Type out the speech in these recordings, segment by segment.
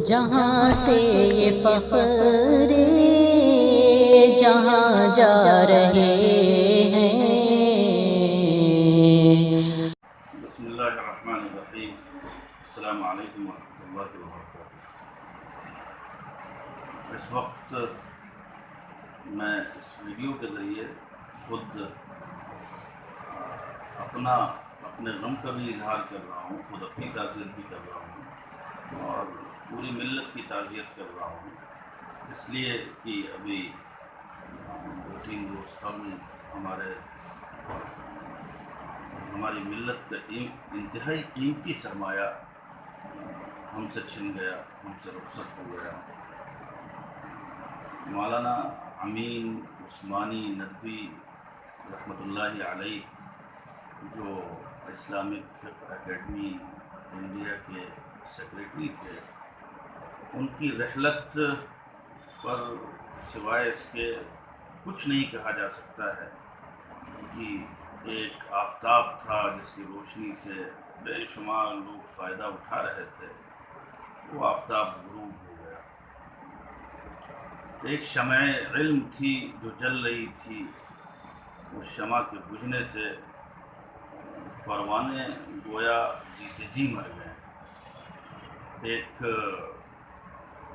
جہاں سے یہ فخر جہاں جا رہے ہیں۔ بسم اللہ الرحمن الرحیم۔ السلام علیکم ورحمۃ اللہ وبرکاتہ۔ اس وقت میں اس ویڈیو کے ذریعے خود اپنے غم کا بھی اظہار کر رہا ہوں، خود اپنی تعزیت بھی کر رہا ہوں اور پوری ملت کی تعزیت کر رہا ہوں، اس لیے کہ ابھی 2-3 روز قبل ہماری ملت کا انتہائی قیمتی سرمایہ ہم سے چھن گیا، ہم سے رخصت ہو گیا۔ مولانا امین عثمانی ندوی رحمۃ اللہ علیہ، جو اسلامک فقہ اکیڈمی انڈیا کے سیکریٹری تھے، ان کی رحلت پر سوائے اس کے کچھ نہیں کہا جا سکتا ہے کہ ایک آفتاب تھا جس کی روشنی سے بے شمار لوگ فائدہ اٹھا رہے تھے، وہ آفتاب غروب ہو گیا۔ ایک شمع علم تھی جو جل رہی تھی، اس شمع کے بجھنے سے پروانے گویا جیتے جی مر گئے۔ ایک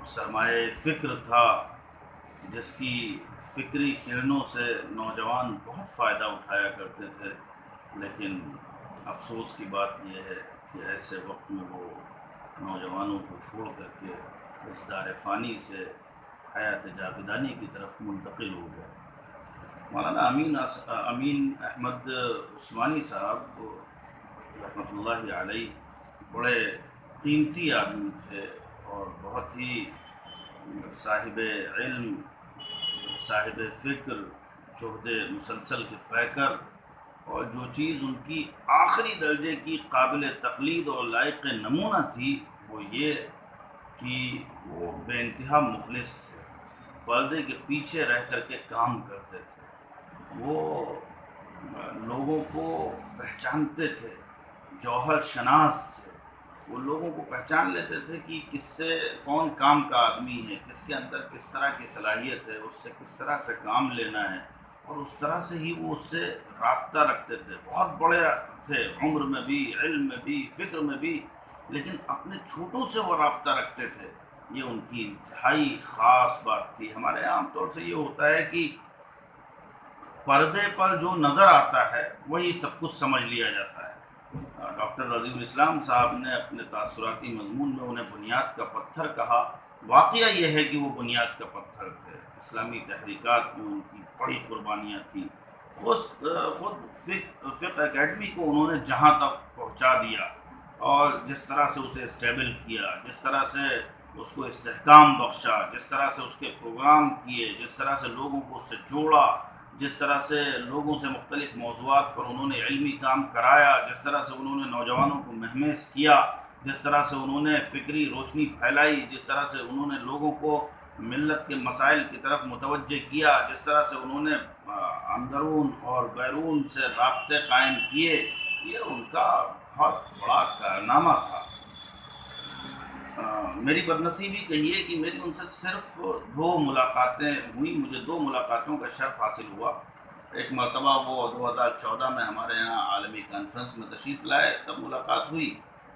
سرمایہ فکر تھا جس کی فکری کرنوں سے نوجوان بہت فائدہ اٹھایا کرتے تھے، لیکن افسوس کی بات یہ ہے کہ ایسے وقت میں وہ نوجوانوں کو چھوڑ کر کے اس دار فانی سے حیات جاویدانی کی طرف منتقل ہو گیا۔ مولانا امین احمد عثمانی صاحب رحمۃ اللہ علیہ بڑے قیمتی آدمی تھے اور بہت ہی صاحب علم، صاحب فکر، جہد مسلسل کے پیکر، اور جو چیز ان کی آخری درجے کی قابل تقلید اور لائق نمونہ تھی وہ یہ کہ وہ بے انتہا مخلص تھے، پردے کے پیچھے رہ کر کے کام کرتے تھے، وہ لوگوں کو پہچانتے تھے، جوہر شناس تھے، وہ لوگوں کو پہچان لیتے تھے کہ کس سے کون کام کا آدمی ہے، کس کے اندر کس طرح کی صلاحیت ہے، اس سے کس طرح سے کام لینا ہے، اور اس طرح سے ہی وہ اس سے رابطہ رکھتے تھے۔ بہت بڑے تھے، عمر میں بھی، علم میں بھی، فکر میں بھی، لیکن اپنے چھوٹوں سے وہ رابطہ رکھتے تھے۔ یہ ان کی انتہائی خاص بات تھی۔ ہمارے عام طور سے یہ ہوتا ہے کہ پردے پر جو نظر آتا ہے وہی سب کچھ سمجھ لیا جاتا ہے۔ ڈاکٹر رضی الاسلام صاحب نے اپنے تاثراتی مضمون میں انہیں بنیاد کا پتھر کہا۔ واقعہ یہ ہے کہ وہ بنیاد کا پتھر تھے، اسلامی تحریکات میں ان کی بڑی قربانیاں تھیں۔ خود فقہ اکیڈمی کو انہوں نے جہاں تک پہنچا دیا اور جس طرح سے اسے اسٹیبل کیا، جس طرح سے اس کو استحکام بخشا، جس طرح سے اس کے پروگرام کیے، جس طرح سے لوگوں کو اس سے جوڑا، جس طرح سے لوگوں سے مختلف موضوعات پر انہوں نے علمی کام کرایا، جس طرح سے انہوں نے نوجوانوں کو مہمیز کیا، جس طرح سے انہوں نے فکری روشنی پھیلائی، جس طرح سے انہوں نے لوگوں کو ملت کے مسائل کی طرف متوجہ کیا، جس طرح سے انہوں نے اندرون اور بیرون سے رابطے قائم کیے، یہ ان کا بہت بڑا کارنامہ تھا۔ میری بدنصیبی کہیے کہ میری ان سے صرف 2 ملاقاتیں ہوئی، مجھے 2 ملاقاتوں کا شرف حاصل ہوا۔ ایک مرتبہ وہ 2014 میں ہمارے یہاں عالمی کانفرنس میں تشریف لائے، تب ملاقات ہوئی۔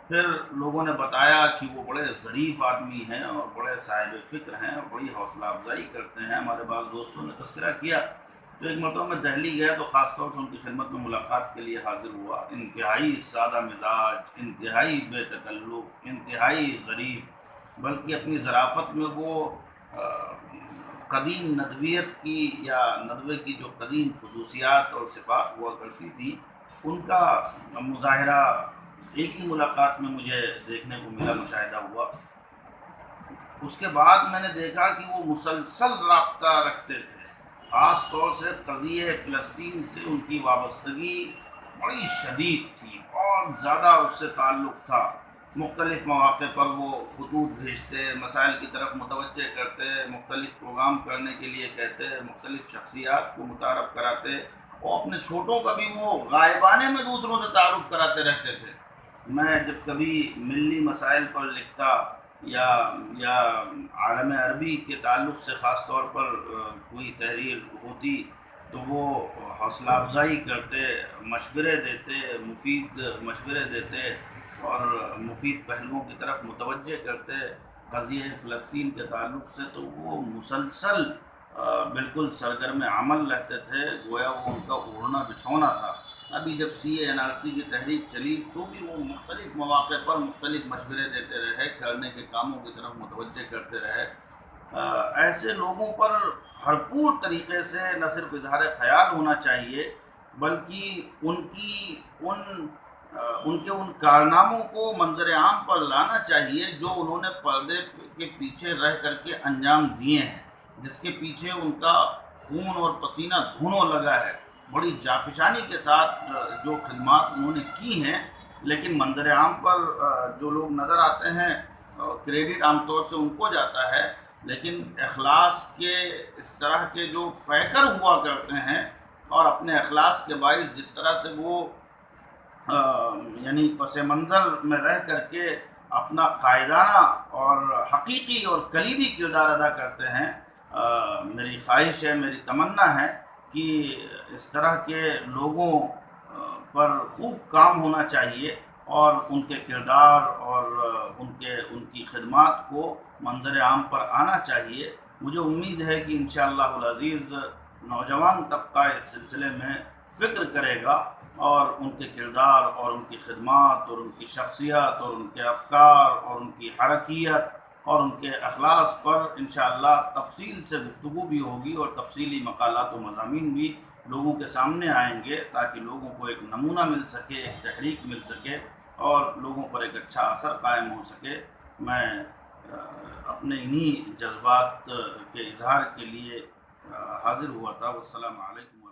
پھر لوگوں نے بتایا کہ وہ بڑے ظریف آدمی ہیں اور بڑے صاحب فکر ہیں اور بڑی حوصلہ افزائی کرتے ہیں، ہمارے بعض دوستوں نے تذکرہ کیا۔ تو ایک مرتبہ میں دہلی گیا تو خاص طور سے ان کی خدمت میں ملاقات کے لیے حاضر ہوا۔ انتہائی سادہ مزاج، انتہائی بے تکلف، انتہائی ظریف، بلکہ اپنی ظرافت میں وہ قدیم ندویت کی یا ندوے کی جو قدیم خصوصیات اور صفات ہوا کرتی تھی ان کا مظاہرہ ایک ہی ملاقات میں مجھے دیکھنے کو ملا، مشاہدہ ہوا۔ اس کے بعد میں نے دیکھا کہ وہ مسلسل رابطہ رکھتے تھے، خاص طور سے قضیہ فلسطین سے ان کی وابستگی بڑی شدید تھی، بہت زیادہ اس سے تعلق تھا۔ مختلف مواقع پر وہ خطوط بھیجتے، مسائل کی طرف متوجہ کرتے، مختلف پروگرام کرنے کے لیے کہتے، مختلف شخصیات کو متعارف کراتے، اور اپنے چھوٹوں کا بھی وہ غائبانے میں دوسروں سے تعارف کراتے رہتے تھے۔ میں جب کبھی ملی مسائل پر لکھتا یا عالم عربی کے تعلق سے خاص طور پر کوئی تحریر ہوتی تو وہ حوصلہ افزائی کرتے، مشورے دیتے، مفید مشورے دیتے اور مفید پہلوؤں کی طرف متوجہ کرتے قضیہ فلسطین کے تعلق سے، تو وہ مسلسل بالکل سرگرم عمل رہتے تھے، گویا وہ ان کا اوڑھنا بچھونا تھا۔ ابھی جب CA/NRC کی تحریک چلی تو بھی وہ مختلف مواقع پر مختلف مشورے دیتے رہے، کرنے کے کاموں کی طرف متوجہ کرتے رہے۔ ایسے لوگوں پر بھرپور طریقے سے نہ صرف اظہار خیال ہونا چاہیے بلکہ ان کے ان کارناموں کو منظر عام پر لانا چاہیے جو انہوں نے پردے کے پیچھے رہ کر کے انجام دیے ہیں، جس کے پیچھے ان کا خون اور پسینہ دھونوں لگا ہے، بڑی جافشانی کے ساتھ جو خدمات انہوں نے کی ہیں، لیکن منظر عام پر جو لوگ نظر آتے ہیں کریڈٹ عام طور سے ان کو جاتا ہے، لیکن اخلاص کے اس طرح کے جو پیکر ہوا کرتے ہیں اور اپنے اخلاص کے باعث جس طرح سے وہ یعنی پس منظر میں رہ کر کے اپنا قائدانہ اور حقیقی اور کلیدی کردار ادا کرتے ہیں، میری خواہش ہے، میری تمنا ہے کہ اس طرح کے لوگوں پر خوب کام ہونا چاہیے اور ان کے کردار اور ان کی خدمات کو منظر عام پر آنا چاہیے۔ مجھے امید ہے کہ انشاءاللہ العزیز نوجوان طبقہ اس سلسلے میں فکر کرے گا اور ان کے کردار اور ان کی خدمات اور ان کی شخصیت اور ان کے افکار اور ان کی حرکیت اور ان کے اخلاص پر انشاءاللہ تفصیل سے گفتگو بھی ہوگی اور تفصیلی مقالات و مضامین بھی لوگوں کے سامنے آئیں گے تاکہ لوگوں کو ایک نمونہ مل سکے، ایک تحریک مل سکے اور لوگوں پر ایک اچھا اثر قائم ہو سکے۔ میں اپنے انہی جذبات کے اظہار کے لیے حاضر ہوا تھا۔ والسلام علیکم۔